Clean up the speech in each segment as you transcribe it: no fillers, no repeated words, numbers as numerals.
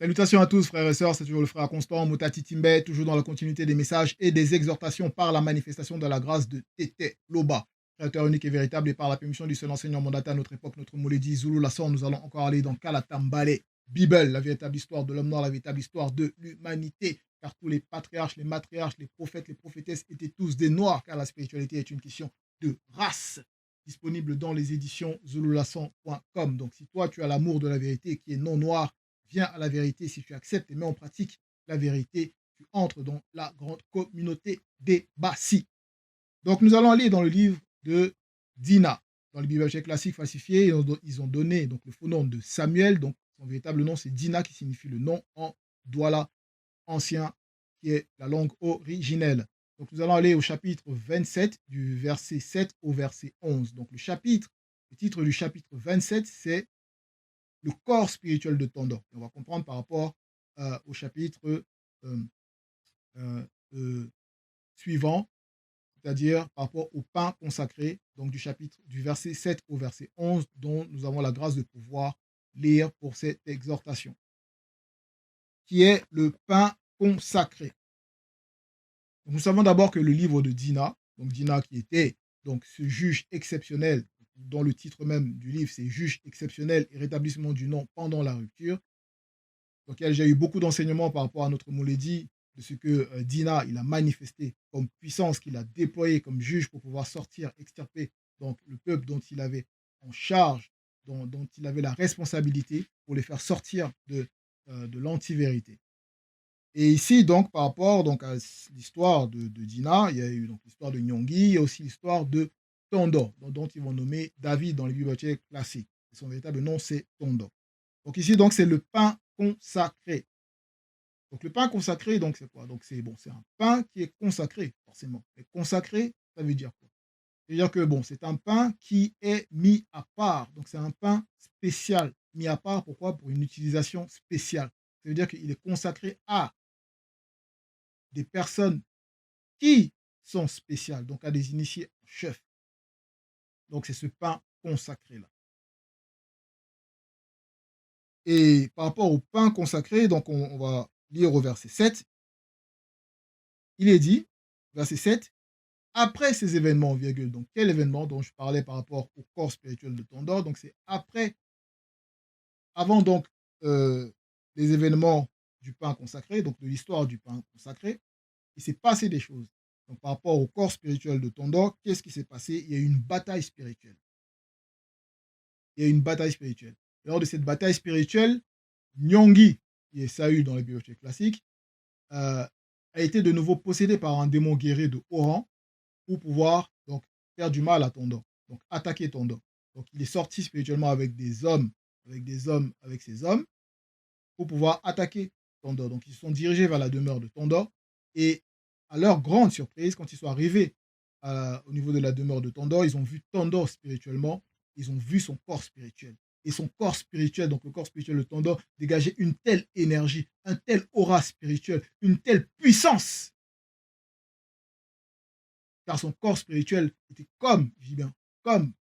Salutations à tous, frères et sœurs, c'est toujours le frère Constant, Motati Timbe, toujours dans la continuité des messages et des exhortations par la manifestation de la grâce de Tété Loba, créateur unique et véritable, et par la permission du seul enseignant mandaté à notre époque, notre Mouledi Zulu Lasson. Nous allons encore aller dans Kalatambale, Bible, la véritable histoire de l'homme noir, la véritable histoire de l'humanité, car tous les patriarches, les matriarches, les prophètes, les prophétesses étaient tous des noirs, car la spiritualité est une question de race. Disponible dans les éditions zululasson.com. Donc, si toi, tu as l'amour de la vérité qui est non noir, viens à la vérité. Si tu acceptes et mets en pratique la vérité, tu entres dans la grande communauté des Bassi. Donc, nous allons aller dans le livre de Dina. Dans le Bible classique falsifié, ils ont donné donc, le faux nom de Samuel. Donc, son véritable nom, c'est Dina, qui signifie le nom en Douala ancien, qui est la langue originelle. Donc, nous allons aller au chapitre 27, du verset 7 au verset 11. Donc, le titre du chapitre 27, c'est le corps spirituel de Tondor. Et on va comprendre par rapport au chapitre euh, euh, euh, suivant, c'est-à-dire par rapport au pain consacré, donc du verset 7 au verset 11, dont nous avons la grâce de pouvoir lire pour cette exhortation, qui est le pain consacré. Donc, nous savons d'abord que le livre de Dina, donc Dina qui était donc ce juge exceptionnel, dont le titre même du livre c'est Juge exceptionnel et rétablissement du nom pendant la rupture. Donc, j'ai eu beaucoup d'enseignements par rapport à notre Mouledi, de ce que Dina il a manifesté comme puissance, qu'il a déployé comme juge pour pouvoir sortir, extirper donc, le peuple dont il avait en charge, dont il avait la responsabilité pour les faire sortir de l'anti-vérité. Et ici, donc, par rapport donc, à l'histoire de Dina, il y a eu donc l'histoire de Nyongi, il y a aussi l'histoire de Tondo, dont ils vont nommer David dans les bibliothèques classiques. Et son véritable nom, c'est Tondo. Donc ici, donc, c'est le pain consacré. Donc le pain consacré, donc c'est quoi? Donc c'est bon, c'est un pain qui est consacré, forcément. Et consacré, ça veut dire quoi? C'est-à-dire que bon, c'est un pain qui est mis à part. Donc c'est un pain spécial, mis à part. Pourquoi? Pour une utilisation spéciale. Ça veut dire qu'il est consacré à des personnes qui sont spéciales, donc à des initiés en chef. Donc c'est ce pain consacré-là. Et par rapport au pain consacré, donc on va lire au verset 7. Il est dit, verset 7, après ces événements, virgule, donc quel événement dont je parlais par rapport au corps spirituel de Tondor, donc c'est après, avant donc les événements du pain consacré, donc de l'histoire du pain consacré, il s'est passé des choses. Donc par rapport au corps spirituel de Tondor, qu'est-ce qui s'est passé? Il y a eu une bataille spirituelle. Il y a eu une bataille spirituelle. Lors de cette bataille spirituelle, Nyongi, qui est Saül dans les bibliothèques classiques, a été de nouveau possédé par un démon guerrier de haut rang pour pouvoir donc faire du mal à Tondor, donc attaquer Tondor. Donc il est sorti spirituellement avec ses hommes, pour pouvoir attaquer Tondor. Donc ils se sont dirigés vers la demeure de Tondor et à leur grande surprise, quand ils sont arrivés au niveau de la demeure de Tondor, ils ont vu Tondor spirituellement, ils ont vu son corps spirituel. Et son corps spirituel, donc le corps spirituel de Tondor, dégageait une telle énergie, un tel aura spirituel, une telle puissance, car son corps spirituel était comme, je dis bien, comme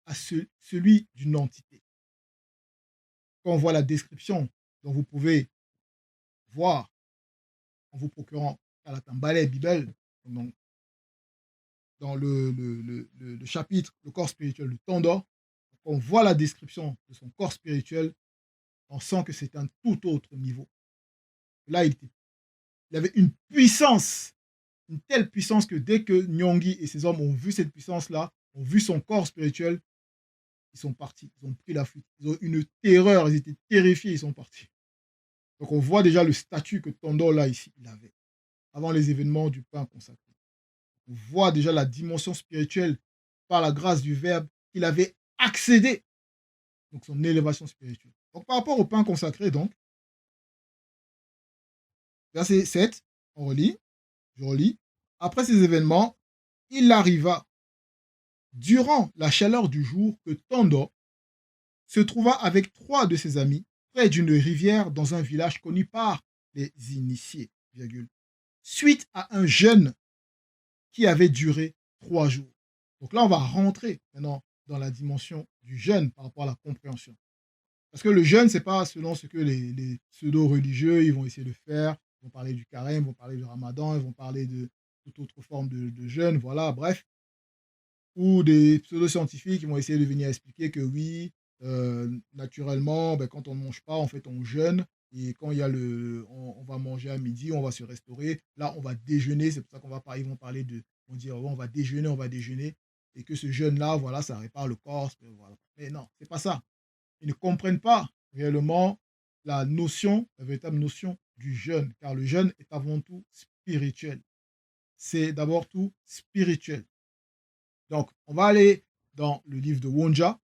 à celui d'une entité. Quand on voit la description dont vous pouvez voir en vous procurant à la Tambale Bible, donc, dans le chapitre Le corps spirituel de Tondor, quand on voit la description de son corps spirituel, on sent que c'est un tout autre niveau. Là, il avait une puissance, une telle puissance que dès que Nyongi et ses hommes ont vu cette puissance-là, ont vu son corps spirituel, ils sont partis, ils ont pris la fuite. Ils ont eu une terreur, ils étaient terrifiés, ils sont partis. Donc on voit déjà le statut que Tondor, là, ici, il avait, avant les événements du pain consacré. On voit déjà la dimension spirituelle par la grâce du Verbe qu'il avait accédé, donc son élévation spirituelle. Donc par rapport au pain consacré, donc, verset 7, on relit, je relis. Après ces événements, il arriva, durant la chaleur du jour, que Tondor se trouva avec 3 de ses amis près d'une rivière dans un village connu par les initiés, virgule, suite à un jeûne qui avait duré 3 jours. Donc là, on va rentrer maintenant dans la dimension du jeûne par rapport à la compréhension. Parce que le jeûne, c'est pas selon ce que les pseudo-religieux, ils vont essayer de faire. Ils vont parler du carême, ils vont parler du ramadan, ils vont parler de toute autre forme de jeûne, voilà, bref. Ou des pseudo-scientifiques qui vont essayer de venir expliquer que oui, naturellement, ben, quand on ne mange pas, en fait, on jeûne et quand il y a on va manger à midi, on va se restaurer. Là, on va déjeuner, c'est pour ça qu'on va pas ils vont parler de vont dire: «Oh, on va déjeuner» et que ce jeûne-là, voilà, ça répare le corps, voilà. Mais non, c'est pas ça. Ils ne comprennent pas réellement la véritable notion du jeûne, car le jeûne est avant tout spirituel. C'est d'abord tout spirituel. Donc, on va aller dans le livre de Wonja,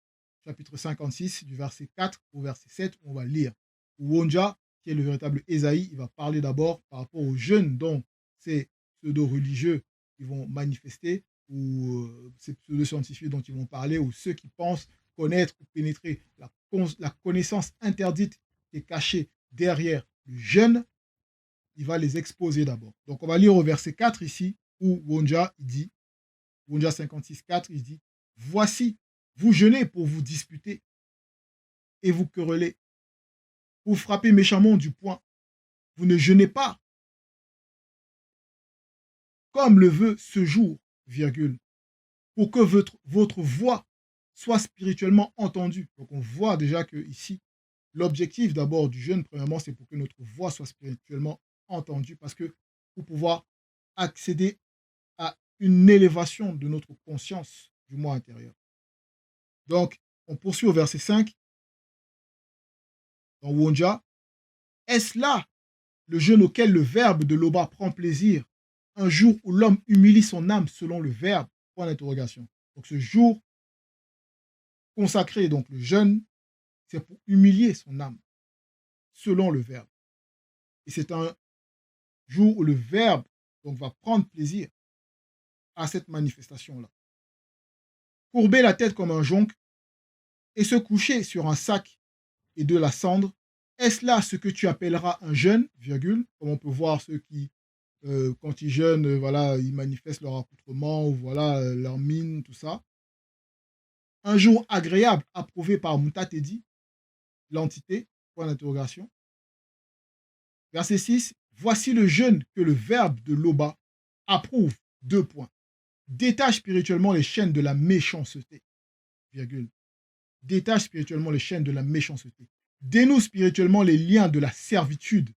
chapitre 56, du verset 4 au verset 7, où on va lire. Wonja, qui est le véritable Ésaïe, il va parler d'abord par rapport aux jeunes dont ces pseudo-religieux qui vont manifester, ou ces pseudo-scientifiques dont ils vont parler, ou ceux qui pensent connaître ou pénétrer la connaissance interdite qui est cachée derrière le jeûne, il va les exposer d'abord. Donc, on va lire au verset 4 ici, où Wonja il dit, Wonja 56,4, il dit: Voici, vous jeûnez pour vous disputer et vous quereller, vous frappez méchamment du poing. Vous ne jeûnez pas comme le veut ce jour, virgule, pour que votre voix soit spirituellement entendue. Donc on voit déjà que ici, l'objectif d'abord du jeûne, premièrement, c'est pour que notre voix soit spirituellement entendue, parce que pour pouvoir accéder à une élévation de notre conscience, du moi intérieur. Donc, on poursuit au verset 5, dans Wonja. Est-ce là le jeûne auquel le verbe de l'Oba prend plaisir, un jour où l'homme humilie son âme selon le verbe? Point d'interrogation. Donc ce jour consacré, donc le jeûne, c'est pour humilier son âme selon le verbe. Et c'est un jour où le verbe donc, va prendre plaisir à cette manifestation-là. Courber la tête comme un jonc et se coucher sur un sac et de la cendre, est-ce là ce que tu appelleras un jeûne, virgule, comme on peut voir ceux qui quand ils jeûnent, voilà, ils manifestent leur accoutrement ou voilà, leur mine, tout ça. Un jour agréable approuvé par Moutatedi, l'entité, point d'interrogation. Verset 6, voici le jeûne que le verbe de l'Oba approuve, deux points. Détache spirituellement les chaînes de la méchanceté, virgule. Détache spirituellement les chaînes de la méchanceté. Dénoue spirituellement les liens de la servitude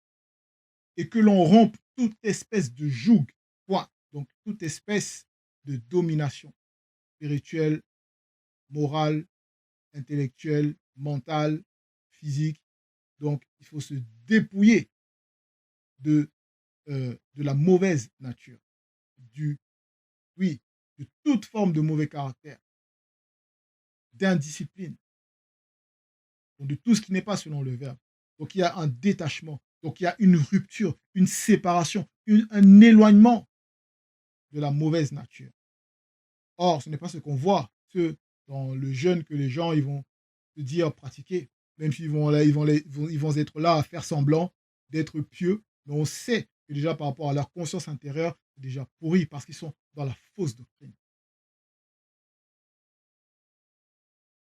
et que l'on rompe toute espèce de joug, point. Donc toute espèce de domination spirituelle, morale, intellectuelle, mentale, physique. Donc il faut se dépouiller de la mauvaise nature, du, oui, de toute forme de mauvais caractère, d'indiscipline, donc de tout ce qui n'est pas selon le verbe. Donc il y a un détachement, donc il y a une rupture, une séparation, un éloignement de la mauvaise nature. Or, ce n'est pas ce qu'on voit, ce dans le jeûne que les gens ils vont se dire pratiquer, même s'ils vont, là, ils vont être là à faire semblant d'être pieux, mais on sait que déjà par rapport à leur conscience intérieure, c'est déjà pourri parce qu'ils sont dans la fausse doctrine.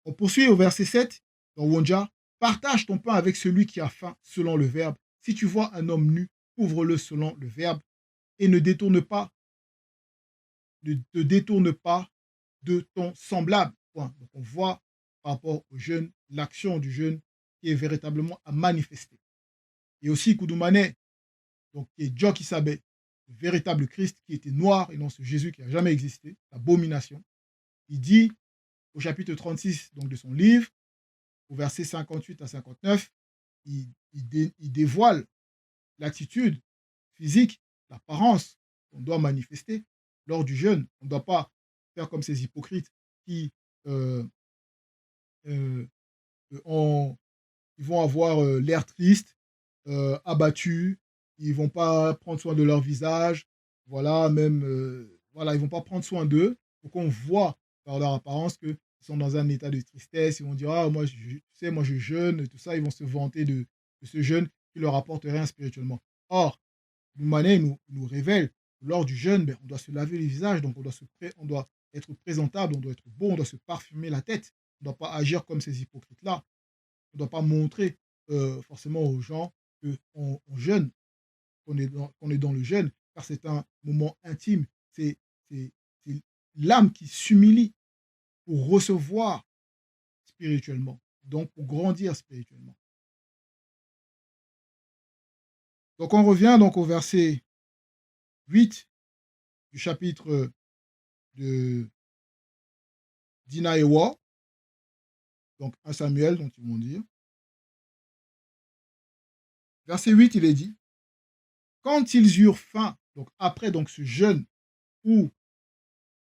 On poursuit au verset 7 dans Wonja. Partage ton pain avec celui qui a faim selon le verbe. Si tu vois un homme nu, couvre-le selon le verbe et ne te détourne pas de ton semblable. Point. Donc on voit par rapport au jeûne, l'action du jeûne qui est véritablement à manifester. Et aussi Koudoumane, donc qui est Djoki Sabé, le véritable Christ qui était noir et non ce Jésus qui n'a jamais existé, l'abomination. Il dit au chapitre 36 donc, de son livre, au verset 58 à 59, il dévoile l'attitude physique, l'apparence qu'on doit manifester lors du jeûne. On ne doit pas faire comme ces hypocrites qui euh, euh, ils vont avoir l'air triste, abattus, ils vont pas prendre soin de leur visage, voilà, même, voilà, ils vont pas prendre soin d'eux, pour qu'on voit par leur apparence qu'ils sont dans un état de tristesse, ils vont dire, ah, moi, tu sais, moi, je jeûne, et tout ça, ils vont se vanter de ce jeûne qui leur apporte rien spirituellement. Or, L'Humané nous révèle que lors du jeûne, ben, on doit se laver les visages, donc on doit être présentable, on doit être beau, on doit se parfumer la tête, on ne doit pas agir comme ces hypocrites-là. On ne doit pas montrer forcément aux gens qu'on jeûne, qu'on est dans le jeûne, car c'est un moment intime. C'est c'est- c'est l'âme qui s'humilie pour recevoir spirituellement, donc pour grandir spirituellement. Donc on revient donc au verset 8 du chapitre de Dina et Wa, donc 1 Samuel, dont ils vont dire. Verset 8, il est dit, quand ils eurent faim, donc après donc ce jeûne où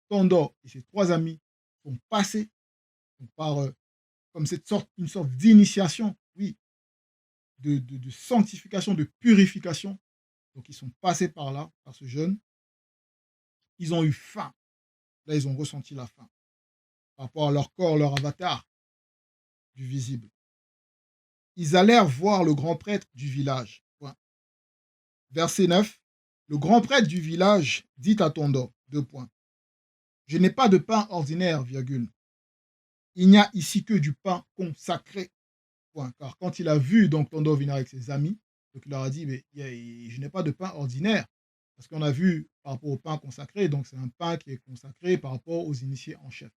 Tandor et ses trois amis sont passés par comme une sorte d'initiation, oui, de sanctification, de purification. Donc ils sont passés par là, par ce jeûne. Ils ont eu faim. Là, ils ont ressenti la faim par rapport à leur corps, leur avatar du visible. Ils allèrent voir le grand prêtre du village. Point. Verset 9. Le grand prêtre du village dit à Tandor, deux points. Je n'ai pas de pain ordinaire, virgule. Il n'y a ici que du pain consacré. Point. Car quand il a vu donc Tandor venir avec ses amis, donc il leur a dit, mais je n'ai pas de pain ordinaire. Parce qu'on a vu par rapport au pain consacré, donc c'est un pain qui est consacré par rapport aux initiés en chef.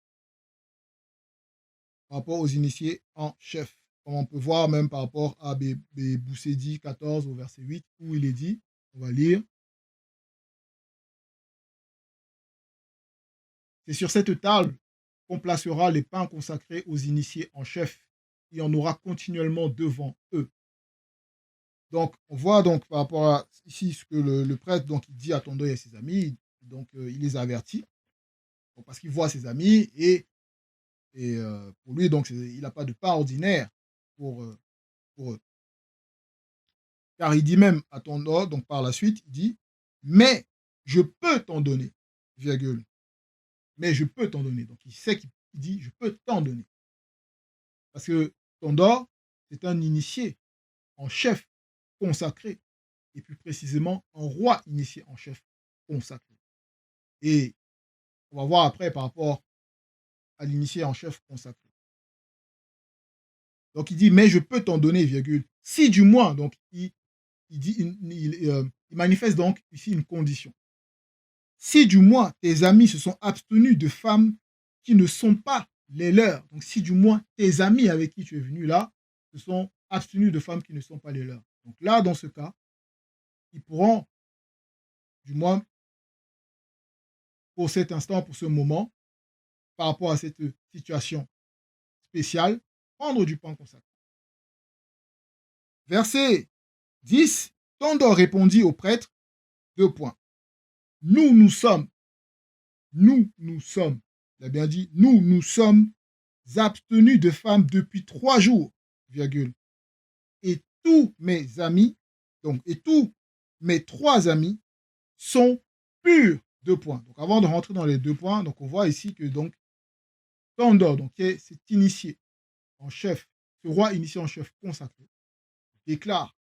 Par rapport aux initiés en chef. Comme on peut voir même par rapport à Boussedi 14 au verset 8, où il est dit, on va lire, c'est sur cette table qu'on placera les pains consacrés aux initiés en chef. Il y en aura continuellement devant eux. Donc, on voit donc par rapport à ici ce que le prêtre donc, il dit à Tondo et à ses amis, donc il les avertit, donc, parce qu'il voit ses amis et pour lui, donc il n'a pas de pain ordinaire pour eux. Car il dit même à Tondo, donc par la suite, il dit, mais je peux t'en donner, virgule, mais je peux t'en donner. Donc il sait qu'il dit, je peux t'en donner. Parce que Tondo, c'est un initié en chef consacré, et plus précisément un roi initié en chef consacré. Et on va voir après par rapport à l'initié en chef consacré. Donc il dit, mais je peux t'en donner, virgule, si du moins, donc il manifeste donc ici une condition. Si du moins tes amis se sont abstenus de femmes qui ne sont pas les leurs, donc si du moins tes amis avec qui tu es venu là se sont abstenus de femmes qui ne sont pas les leurs. Donc là, dans ce cas, ils pourront, du moins pour cet instant, pour ce moment, par rapport à cette situation spéciale, prendre du pain consacré. Verset 10, Tandor répondit au prêtre, deux points. Nous sommes, il a bien dit, nous sommes abstenus de femmes depuis 3 jours, virgule. Et tous mes amis, donc, et tous mes 3 amis sont purs, deux points. Donc, avant de rentrer dans les 2 points, donc, on voit ici que, donc, Tandor, donc, c'est initié en chef, ce roi initié en chef consacré, déclare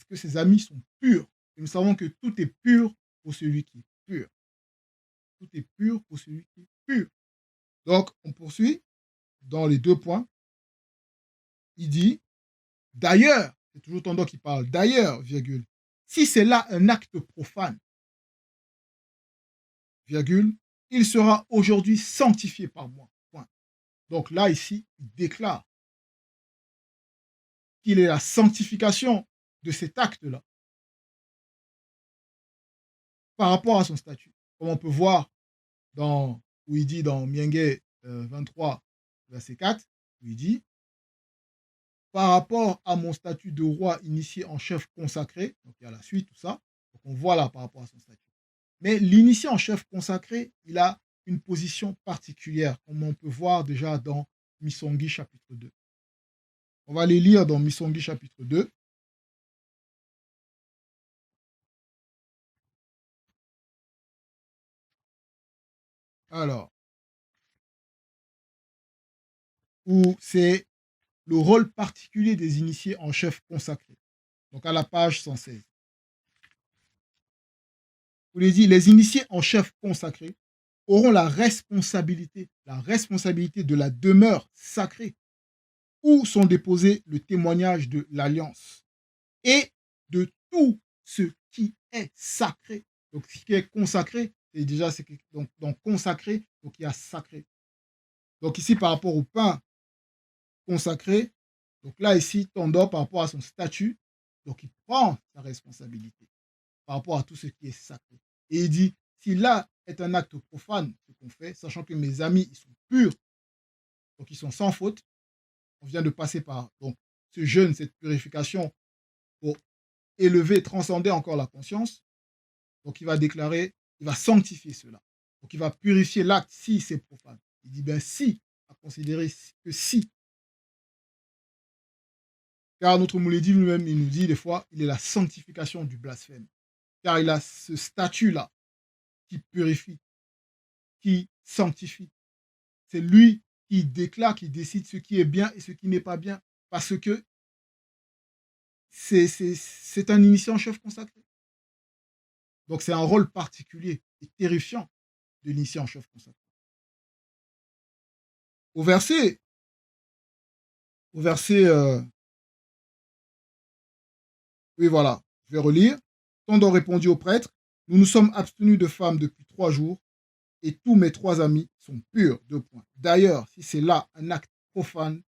que ses amis sont purs. Et nous savons que tout est pur pour celui qui est pur. Tout est pur pour celui qui est pur. Donc, on poursuit dans les 2 points. Il dit, d'ailleurs, c'est toujours Tandor qui parle, d'ailleurs, virgule, si c'est là un acte profane, virgule, il sera aujourd'hui sanctifié par moi. Point. Donc là, ici, il déclare qu'il est la sanctification de cet acte-là par rapport à son statut. Comme on peut voir où il dit dans Mienge 23, verset 4, où il dit, par rapport à mon statut de roi initié en chef consacré, donc il y a la suite, tout ça, donc on voit là par rapport à son statut. Mais l'initié en chef consacré, il a une position particulière, comme on peut voir déjà dans Misongi chapitre 2. On va les lire dans Misongi chapitre 2. Alors, où c'est le rôle particulier des initiés en chef consacré. Donc à la page 116. Vous les dit, les initiés en chef consacré auront la responsabilité de la demeure sacrée où sont déposés le témoignage de l'alliance et de tout ce qui est sacré. Donc, ce qui est consacré, et déjà, c'est donc consacré, donc il y a sacré. Donc ici, par rapport au pain consacré, donc là, ici, Tandor, par rapport à son statut, donc il prend sa responsabilité par rapport à tout ce qui est sacré. Et il dit, si là est un acte profane, ce qu'on fait, sachant que mes amis, ils sont purs, donc ils sont sans faute, on vient de passer par donc, ce jeûne, cette purification pour élever, transcender encore la conscience. Donc il va déclarer, il va sanctifier cela. Donc il va purifier l'acte si c'est profane. Il dit, ben si, à considérer que si. Car notre Mouledi lui-même, il nous dit des fois, il est la sanctification du blasphème. Car il a ce statut-là qui purifie, qui sanctifie. C'est lui qui déclare, qui décide ce qui est bien et ce qui n'est pas bien. Parce que c'est un initié en chef consacré. Donc c'est un rôle particulier et terrifiant de l'initié en chef consacré. Au verset, au verset oui voilà, je vais relire. Tandor répondit au prêtre, nous nous sommes abstenus de femmes depuis 3 jours et tous mes 3 amis sont purs. 2 points. D'ailleurs, si c'est là un acte profane,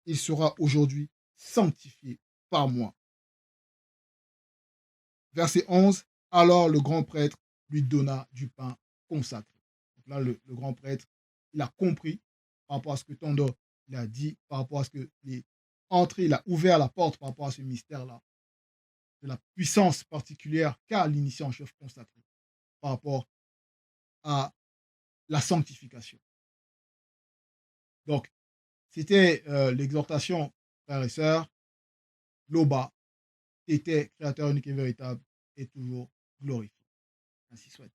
il sera aujourd'hui sanctifié par moi. Verset 11, alors le grand prêtre lui donna du pain consacré. Donc là, le grand prêtre, il a compris par rapport à ce que Tandor il a dit, par rapport à ce qu'il est entré, il a ouvert la porte par rapport à ce mystère-là, de la puissance particulière qu'a l'initié en chef consacré par rapport à la sanctification. Donc, c'était l'exhortation, frères et sœurs, Loba était créateur unique et véritable et toujours glorifié. Ainsi soit.